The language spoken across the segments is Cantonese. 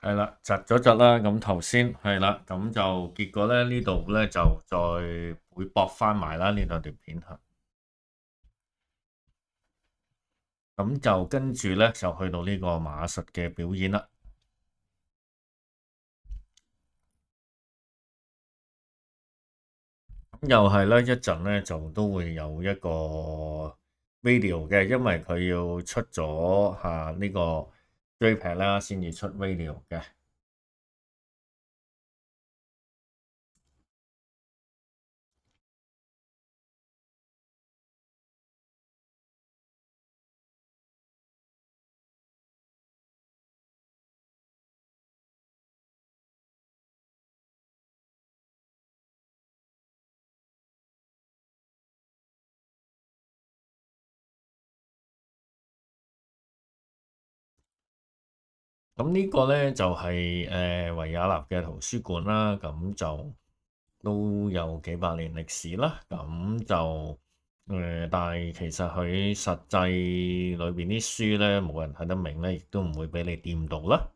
係啦，窒咗窒啦，咁頭先係啦，咁就結果咧呢度咧就再會駁翻埋啦呢兩條片嚇，咁就跟住咧就去到呢個馬術嘅表演啦，咁又係咧一陣咧就都會有一個 video 嘅，因為佢要出咗呢個 JPEG 啦，先至出 video 嘅。咁呢個咧就係維也納嘅圖書館啦，咁就都有幾百年歷史啦。咁就但係其實佢實際裏邊啲書咧冇人睇得明咧，亦都唔會俾你掂到啦。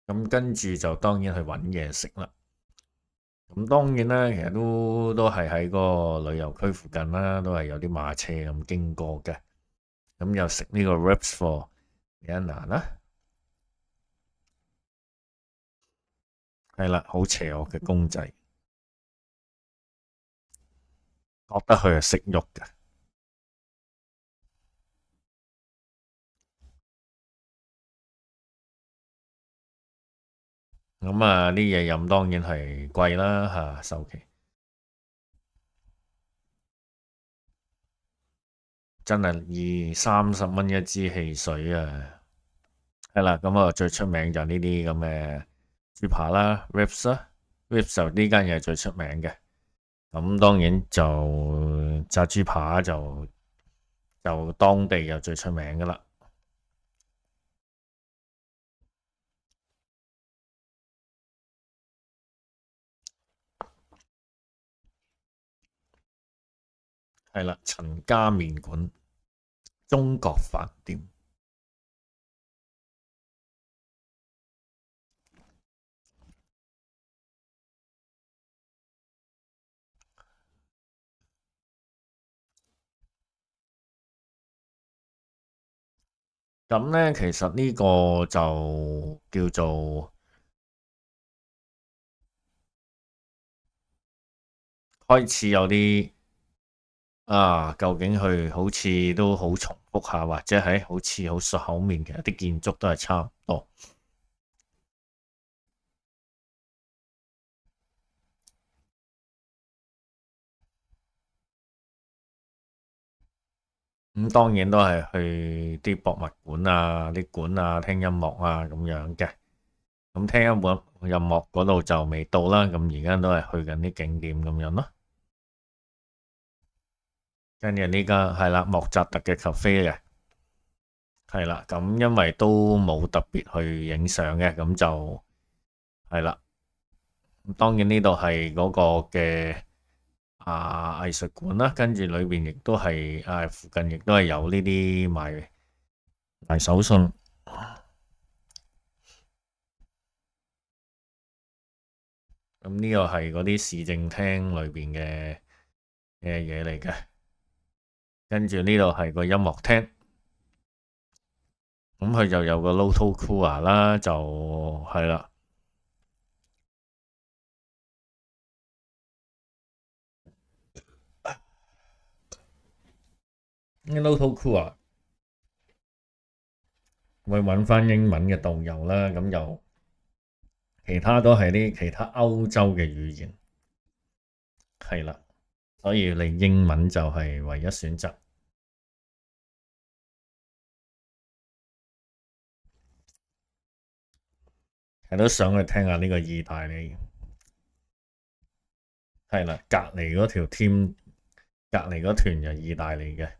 咁跟住就當然去揾嘢食啦。咁當然啦，其實都係喺嗰個旅遊區附近啦，都係有啲馬車咁經過嘅。咁又食呢個 wraps for Vienna 啦，係啦，好邪惡嘅公仔，覺得佢係識喐嘅。咁啲嘢飲當然係貴啦首期真係20-30蚊一支汽水啊！係啦，咁最出名就呢啲咁嘅豬扒啦，ribs 啦，ribs 就呢間嘢係最出名嘅。咁當然就炸豬扒就當地又最出名噶啦。係啦，陳家麵館中國飯店。咁咧，其實呢個就叫做開始有啲究竟佢好似都好重複下，或者係好似好熟口面嘅，啲建築都係差唔多。咁當然都係去啲博物館啲館聽音樂咁樣嘅。咁聽音樂嗰度就未到啦。咁而家都係去緊啲景點咁樣咯。跟住呢間係啦，莫扎特嘅 cafe 嘅，係啦。咁因為都冇特別去影相嘅，咁就係啦。當然呢度係嗰個嘅藝術館啦，跟住裏邊亦都係附近亦都係有呢啲賣手信。咁呢個係嗰啲市政廳裏邊嘅嘢嚟嘅，跟住呢度係個音樂廳，咁佢就有個 Loto Cooler 啦，就係啦。Local Cool 啊，會揾翻英文嘅導遊啦，咁又其他都係啲其他歐洲嘅語言，係啦，所以你英文就係唯一選擇。係都想去聽下呢個意大利，係啦，隔離嗰條 team，隔離嗰團就意大利嘅。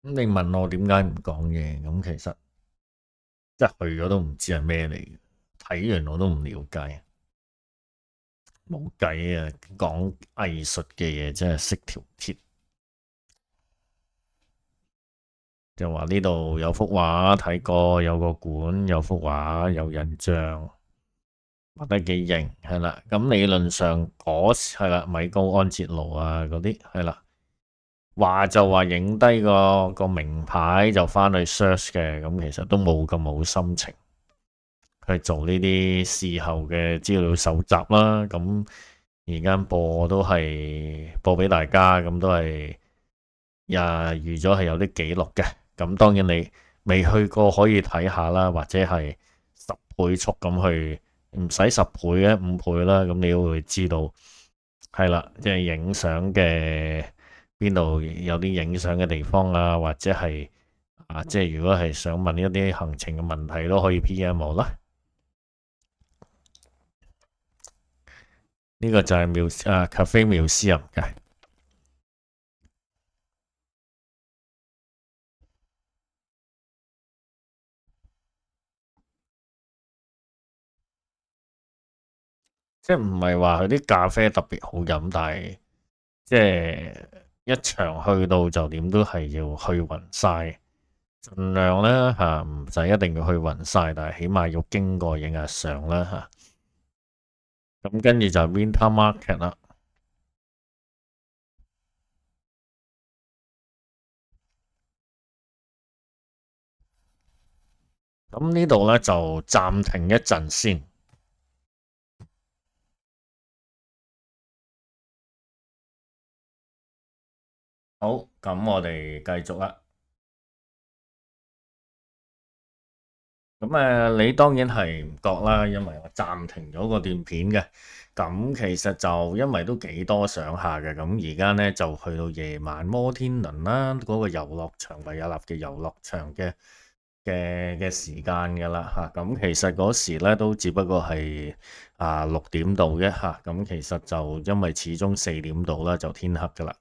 咁你問我點解唔講嘢？咁其實即係去咗都唔知係咩嚟嘅，睇完我都唔了解，冇計啊！講藝術嘅嘢真係識條鐵，就話呢度有幅畫睇過，有個館有幅畫有印象，畫得幾型，係啦。咁理論上嗰時係啦，米高安哲羅啊嗰啲係啦。話就話影低個名牌就返去 search 嘅，咁其實都冇咁冇心情去做呢啲事後嘅資料搜集啦。咁而家播都係播俾大家，咁都係預咗係有啲記錄嘅。咁當然你未去過可以睇下啦，或者係10倍速咁去，唔使10倍嘅5倍啦。咁你會知道係啦，即係影相嘅。邊度有啲影相嘅地方啊，或者係即係如果係想問一啲行程嘅問題都可以 PM 我啦。呢個就係Cafe Museum嘅，即係唔係話佢啲咖啡特別好飲，但係即係一場去到就點都係要去勻晒，盡量啦吓，唔使一定要去勻晒，但係起碼要經過影下相啦吓。咁跟住就 Winter Market 啦。咁呢度咧就暫停一陣先。好，咁我哋繼續啦。咁你當然係唔覺啦，因為我暫停咗個段片嘅。咁其實就因為都幾多相下嘅，咁而家呢，就去到夜晚摩天輪啦，嗰個遊樂場維也納嘅遊樂場嘅時間噶啦吓。咁其實嗰時呢，都只不過係6點度嘅吓。咁其實就因為始終4點度啦就天黑噶啦。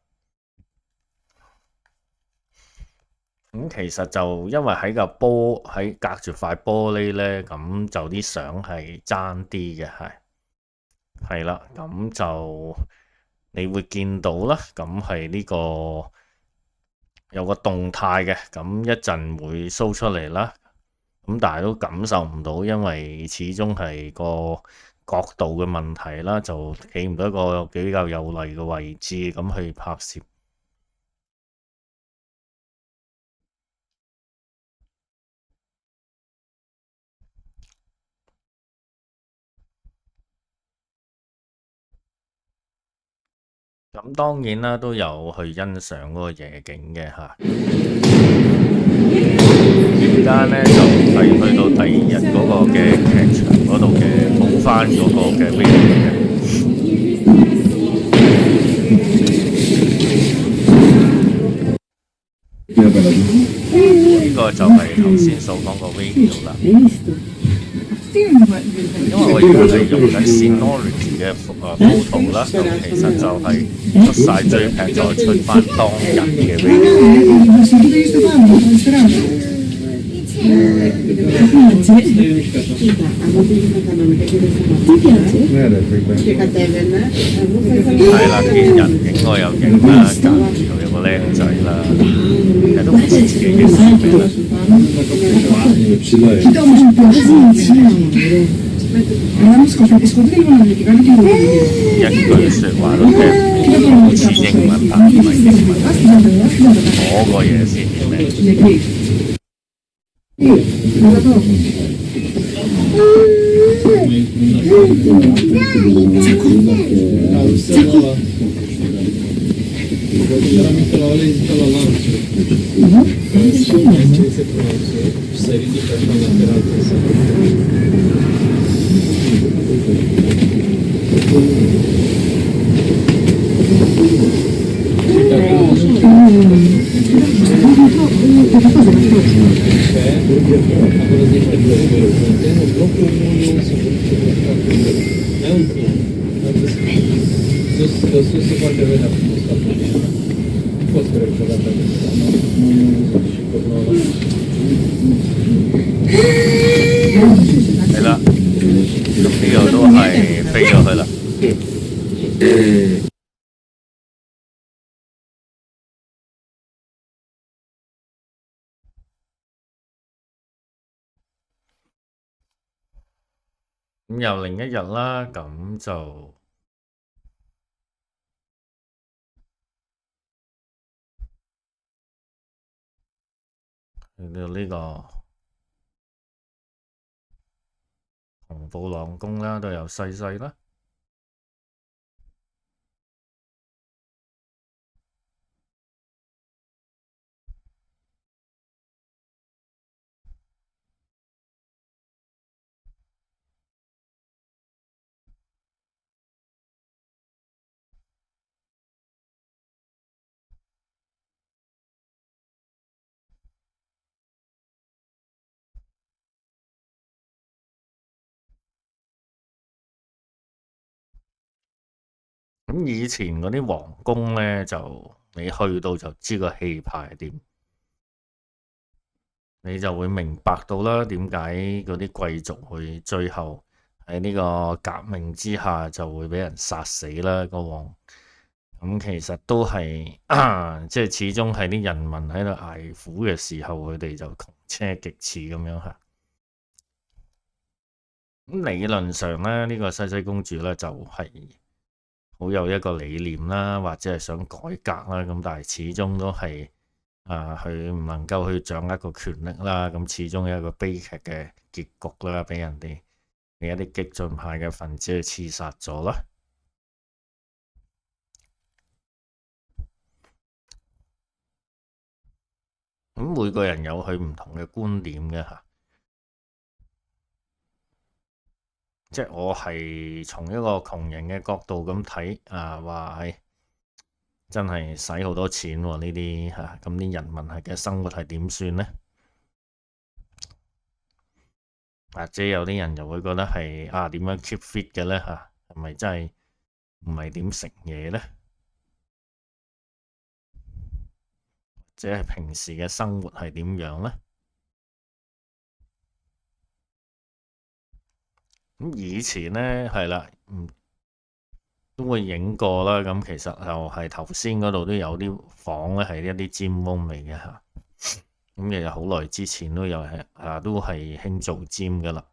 咁其實就因為喺隔住塊玻璃咧，咁就啲相係爭啲嘅，係啦，咁就你會見到啦，咁係呢個有個動態嘅，咁一陣會 show 出嚟啦，咁但係都感受唔到，因為始終係個角度嘅問題啦，就企唔到一個比較有利嘅位置咁去拍攝。咁當然啦，都有去欣賞嗰個夜景嘅吓。而家呢，就係去到第2日嗰個嘅劇場嗰度嘅補翻嗰個嘅 video 嘅。呢個就係頭先所講個 video 啦。因為我而家係用緊 Synology 嘅photo 啦，咁其實就係出晒JPEG再出翻當日嘅 video。係啦，見人影我又影啦，隔離度有個僆仔啦，其實都唔係自己嘅事嚟啦。一句説話都聽唔到，好似英文但唔係英文，嗰個嘢先叫咩？係啦，咁呢度都係飛咗去啦。咁又另一日啦，咁就去到呢個紅布朗宮啦，都有西西啦。咁以前嗰啲皇宮呢，就你去到就知個氣派係點，你就會明白到啦點解嗰啲貴族會最後喺呢個革命之下就會俾人殺死啦個王。咁其實都係即係始終係啲人民喺度捱苦嘅時候，佢哋就窮奢極侈咁樣嚇。咁理論上咧，呢個西西公主咧就係好有一個理念啦，或者係想改革啦。咁但係始終都係佢唔能夠去掌握個權力啦。咁始終有一個悲劇嘅結局啦，俾人哋俾一啲激進派嘅分子去刺殺咗啦。咁每個人有佢唔同嘅觀點嘅嚇，即係我係從一個窮人嘅角度咁睇話係真係使好多錢喎呢啲嚇，咁啲人民係嘅生活係點算呢？或者有啲人就會覺得係點樣 keep fit 嘅咧嚇，係咪真係唔係點食嘢咧？或者係平時嘅生活係點樣咧？咁以前咧係啦，都會影過啦。咁其實就係頭先嗰度都有啲房咧，係一啲尖窿嚟嘅嚇。咁其實好耐之前都有都係興做尖噶啦，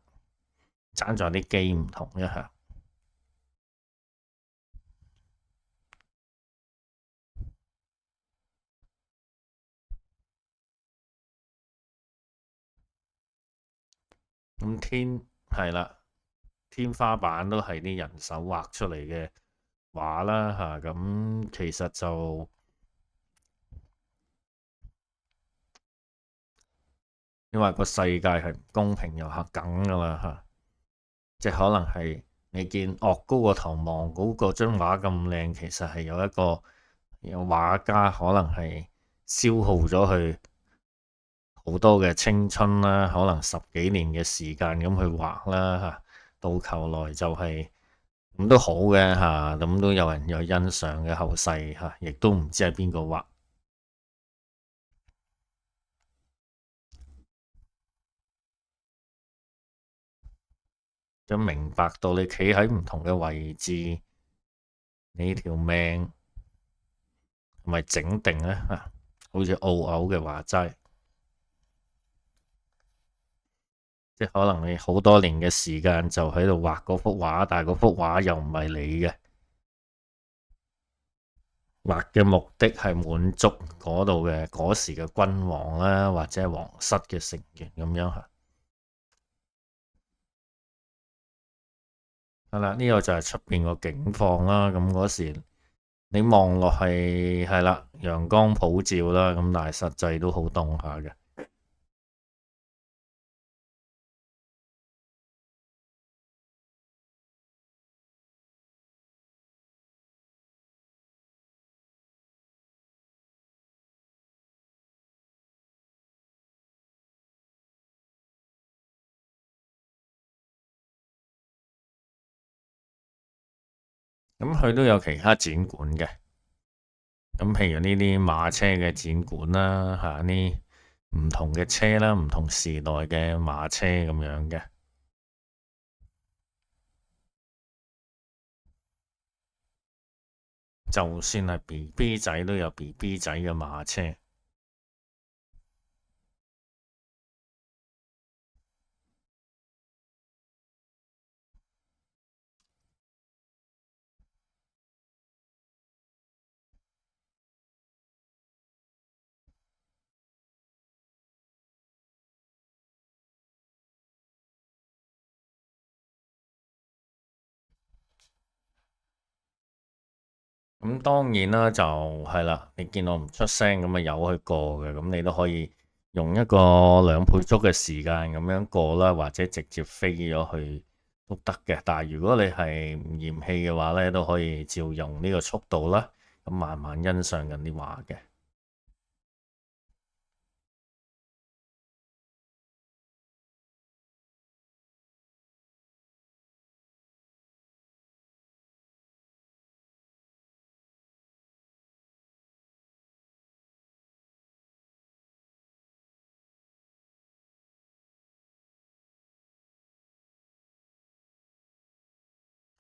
爭在啲機唔同一下。咁係啦，天花板都係啲人手畫出嚟嘅畫啦嚇。咁其實就因為個世界係唔公平又嚇梗噶啦嚇，即係可能係你見岳高個頭望嗰張畫咁靚，其實係有畫家可能係消耗咗佢好多嘅青春啦，可能10幾年嘅時間咁去畫啦嚇，到頭來就係咁都好嘅嚇，咁都有人有欣賞嘅後世嚇，亦都唔知係邊個畫。就明白到你企喺唔同嘅位置，你條命係咪整定咧？好似澳牛嘅話齋，即係可能你好多年嘅時間就喺度畫嗰幅畫，但係嗰幅畫又唔係你嘅，畫嘅目的係滿足嗰度嘅嗰時嘅君王啦，或者係皇室嘅成員咁樣嚇。係啦，呢個就係出邊個景況啦。咁嗰時你望落係啦，陽光普照啦，咁但係實際都好凍下嘅。咁佢都有其他展館嘅，咁譬如呢啲馬車嘅展館啦，嚇呢唔同嘅車啦，唔同時代嘅馬車咁樣嘅。就算係 BB 仔都有 BB 仔嘅馬車。咁當然啦，就係啦。你見我唔出聲，咁啊由佢過嘅，咁你都可以用一個2倍速嘅時間咁樣過啦，或者直接飛咗去都得嘅。但係如果你係唔嫌棄嘅話咧，都可以照用呢個速度啦，咁慢慢欣賞緊啲畫嘅。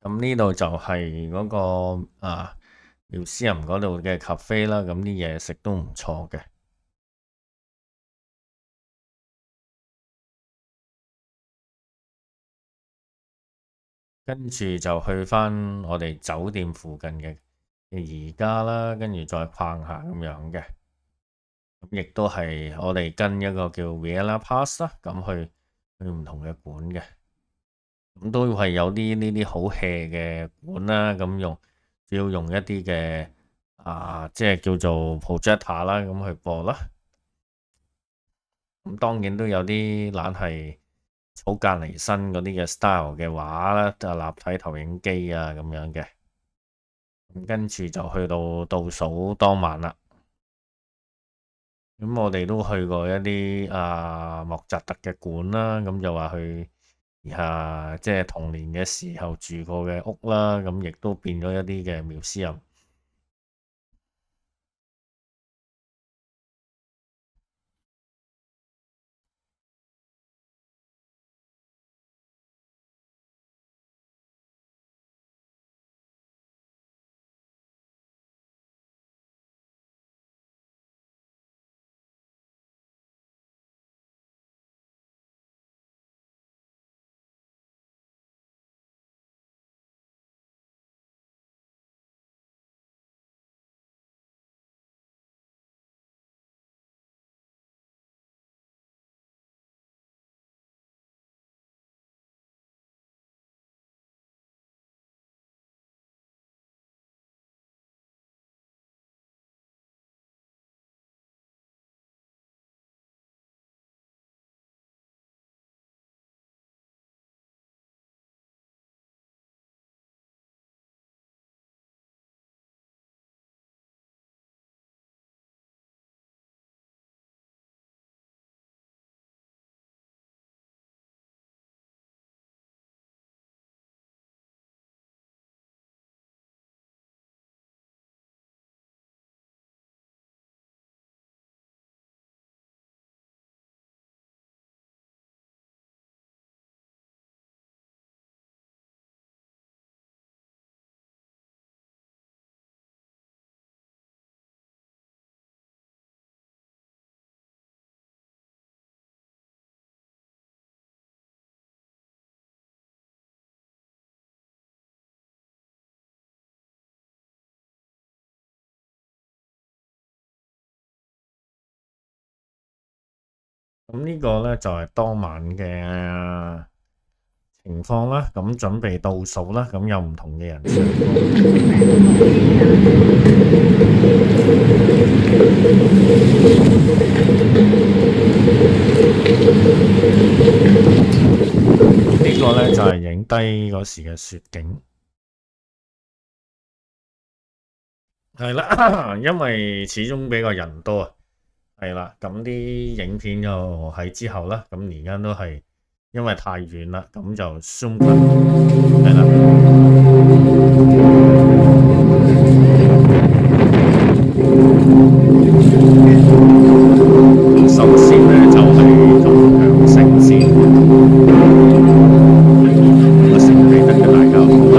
咁呢度就係嗰個Museum嗰度嘅 cafe 啦，咁啲嘢食都唔錯嘅。跟住就去返我哋酒店附近嘅宜家啦，跟住再逛下咁樣嘅。咁亦都係我哋跟一個叫 Viella Pass 啦，咁去唔同嘅館嘅。咁都係有啲呢啲好 hea 嘅館啦，咁主要用一啲嘅即係叫做 projector 啦，咁去播啦。咁當然都有啲懶係草間彌生嗰啲嘅 style 嘅畫啦，就立體投影機啊咁樣嘅。咁跟住就去到倒數當晚啦。咁我哋都去過一啲莫扎特嘅館啦，咁就話去即係童年嘅時候住過嘅屋啦，咁亦都變咗一啲嘅 museum。咁呢個咧就係當晚嘅情況啦。咁準備倒數啦，咁有唔同嘅人上歌。呢個咧就係影低嗰時嘅雪景。係啦，因為始終比較人多啊。係啦，咁啲影片就喺之後啦。咁而家都係因為太遠啦，咁就 zoom 緊。係啦。首先咧就係同響聲先，個成績得嘅大家好啦。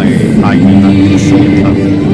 為太遠啦，要 shortcut。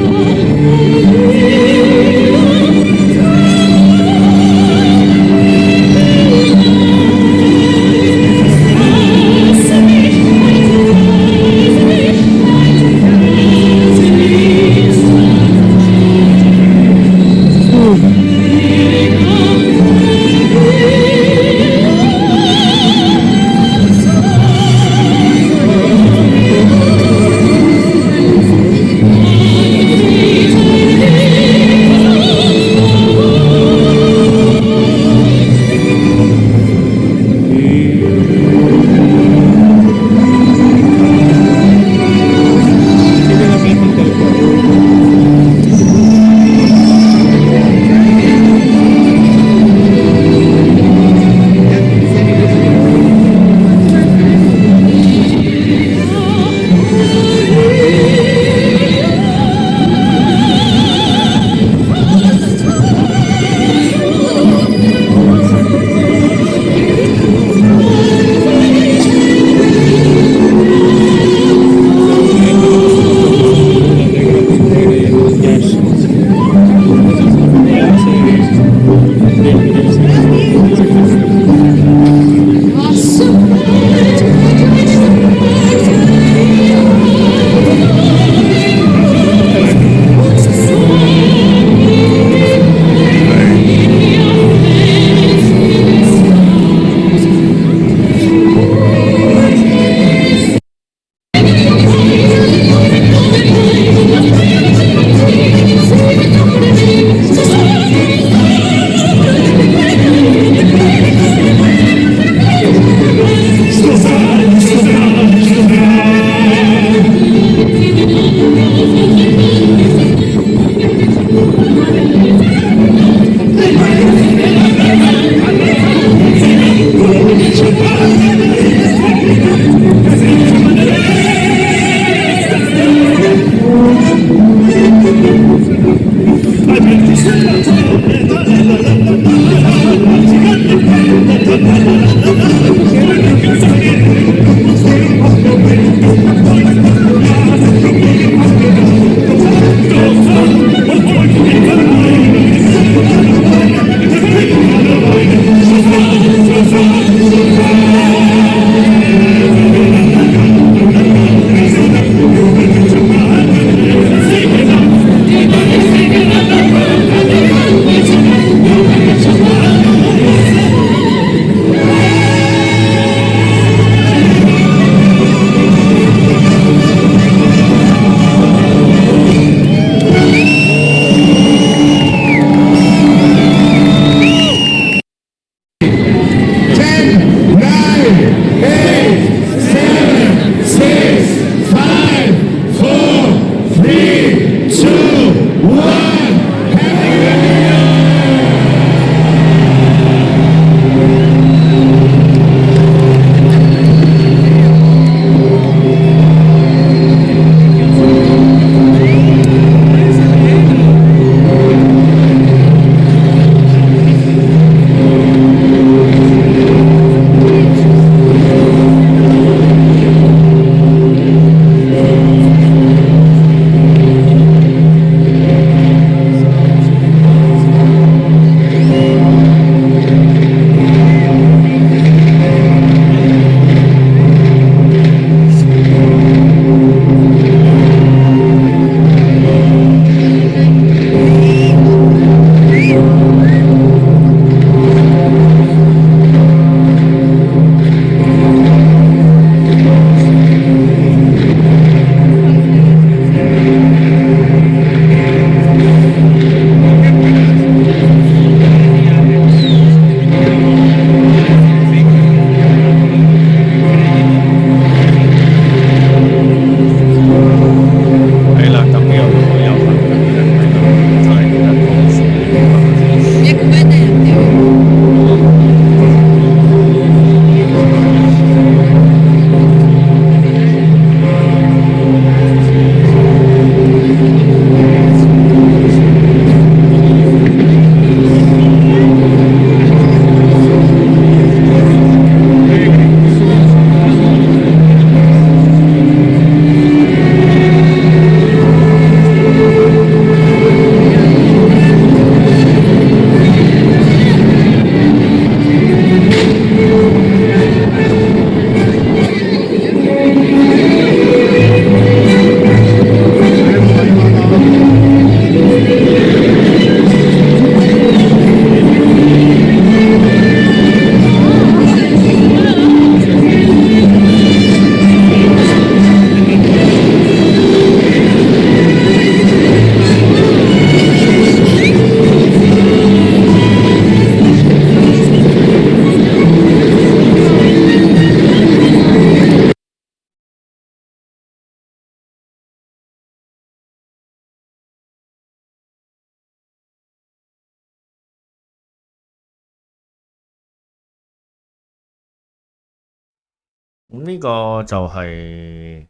咁呢個就係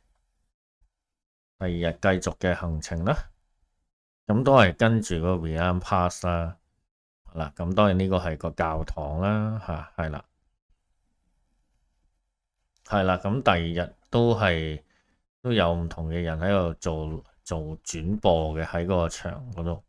第二日繼續嘅行程啦。咁都係跟住個 Riam Pass 啦。嗱，咁當然呢個係個教堂啦，係啦，係啦。咁第二日都有唔同嘅人喺度做轉播嘅喺個場嗰度。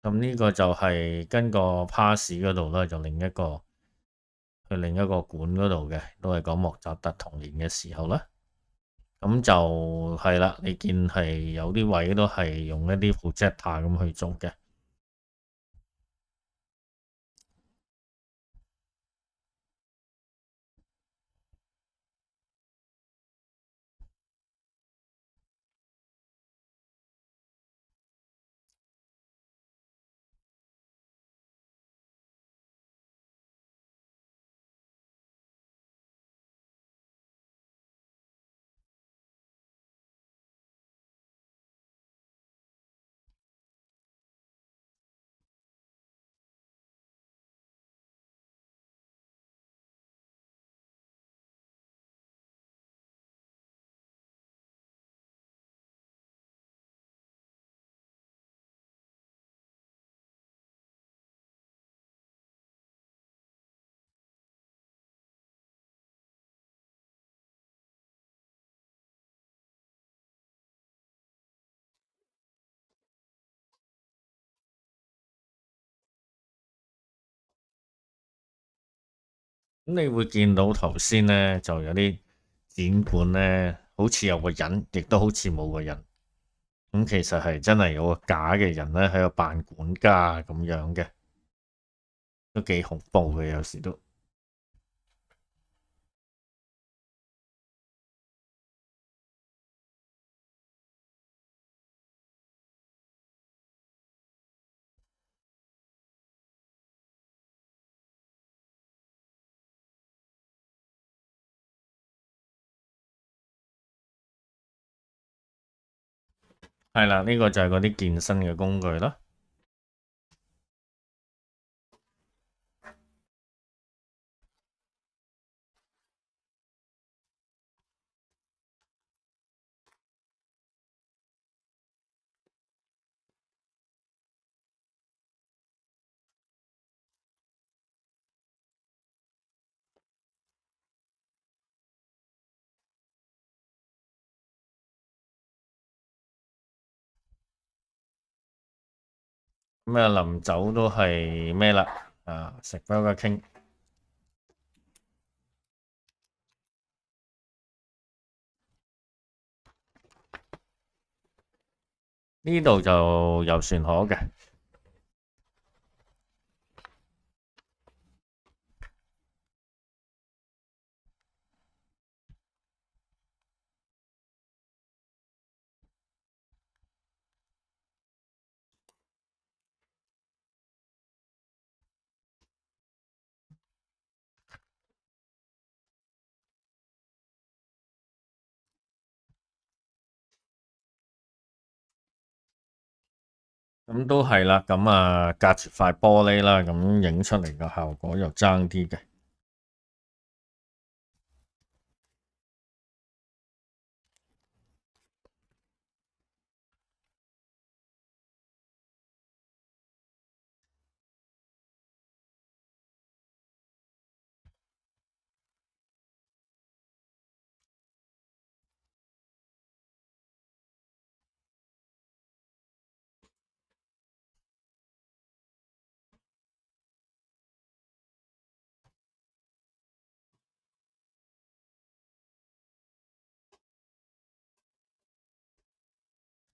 咁呢個就係跟個 pass 嗰度啦，就另一個館嗰度嘅，都係講莫扎特童年嘅時候啦。咁就係啦，你見係有啲位都係用一啲 projector 咁去做嘅。咁你會見到頭先咧就有啲展館咧，好似有個人，亦都好似冇個人。咁其實係真係有個假嘅人咧喺度扮管家咁樣嘅，都幾恐怖嘅，有時都係啦。呢個就係嗰啲健身嘅工具啦。咁啊，臨走都係咩啦？食 Burger King 呢度就遊船河嘅。咁都係啦。咁啊，隔住塊玻璃啦，咁影出嚟嘅效果又爭啲嘅。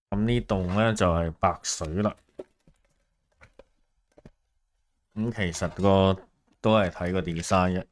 咁呢棟咧就係白水啦。咁其實都係睇個 design 嘅。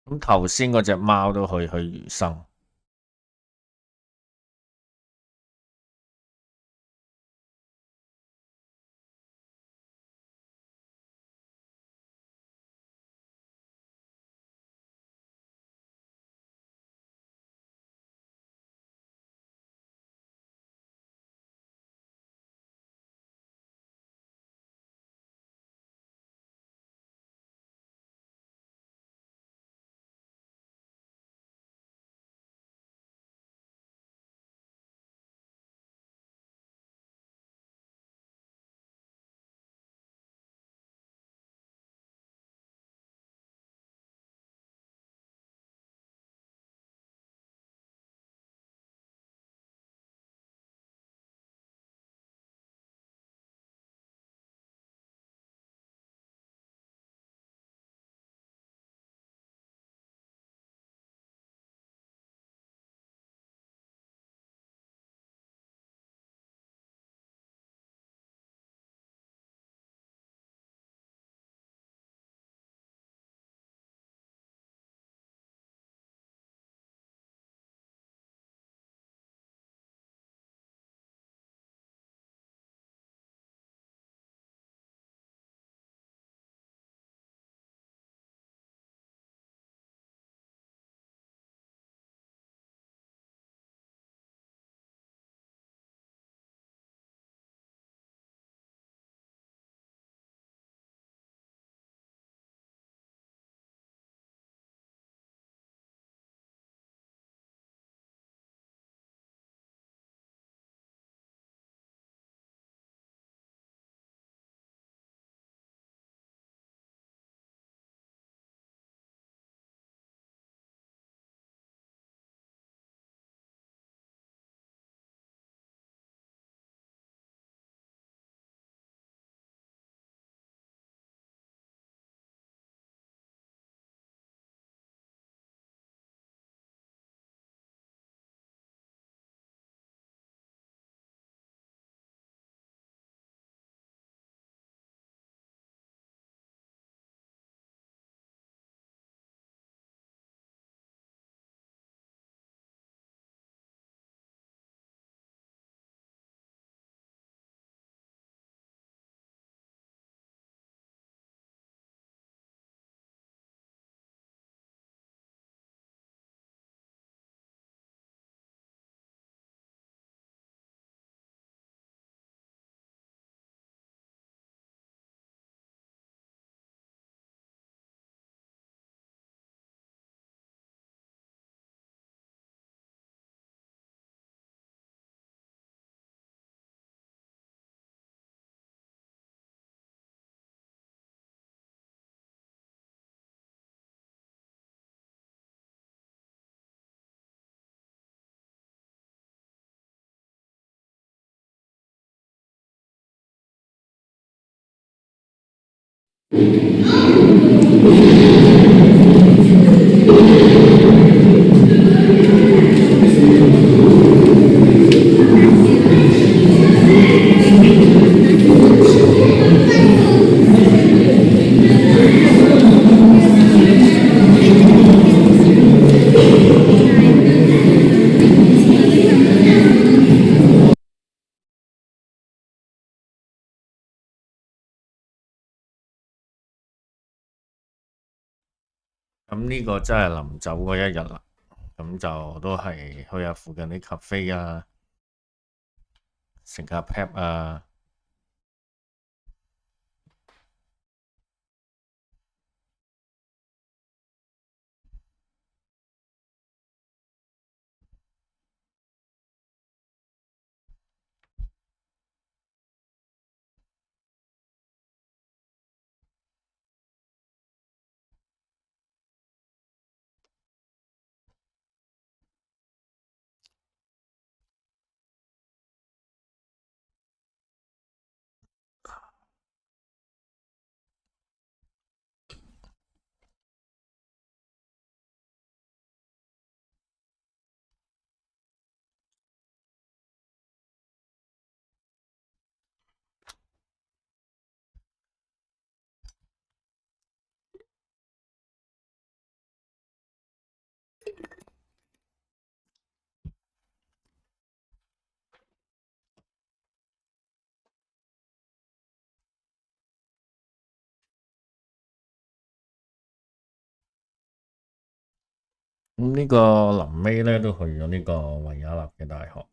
咁頭先嗰隻貓都去魚生。咁呢個真係臨走嗰一日啦，咁就都係去下附近啲 cafe 啊，食下 pap 啊。咁呢個臨尾咧都去咗呢個維也納嘅大學。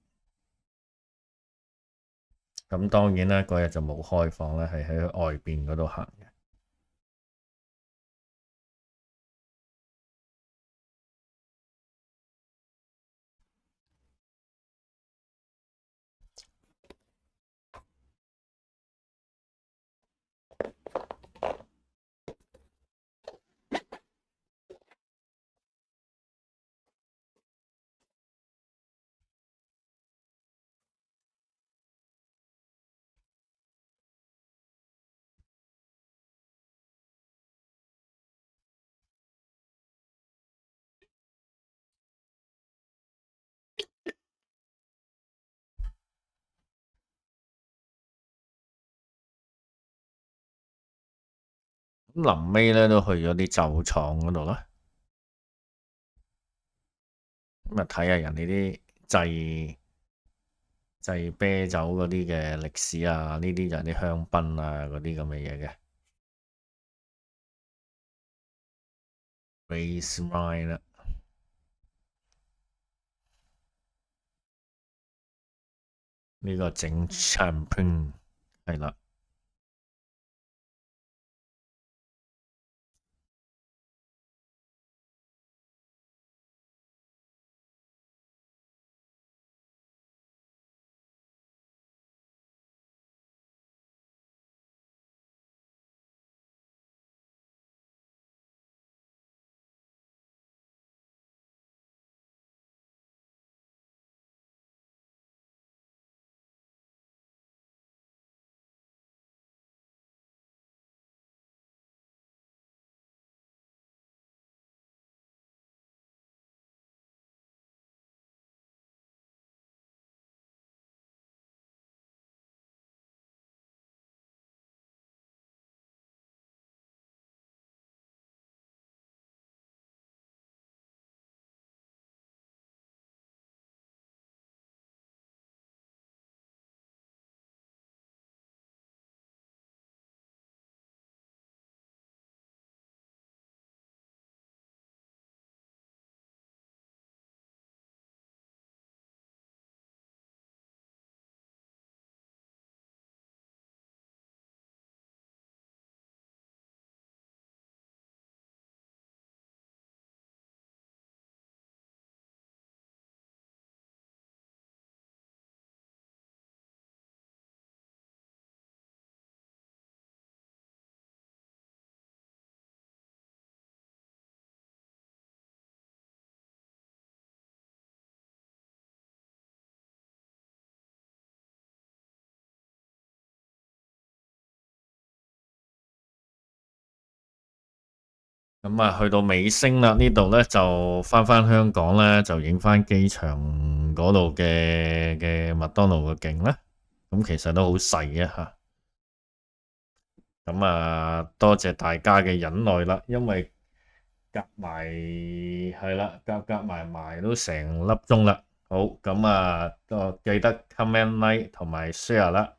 咁當然啦，嗰日就冇開放咧，係喺外邊嗰度行嘅。咁臨尾咧都去咗啲酒廠嗰度啦，咁啊睇下人哋啲製啤酒嗰啲嘅歷史啊，呢啲就係啲香檳啊嗰啲咁嘅嘢嘅。Race wine 啦，呢個整 champagne 係啦。咁啊，去到尾聲啦，呢度咧就翻香港咧，就影翻機場嗰度嘅麥當勞嘅景啦。咁其實都好細啊吓。咁啊，多謝大家嘅忍耐啦，因為夾埋係啦，夾埋都成粒鐘啦。好，咁啊，記得 comment like 同埋 share 啦。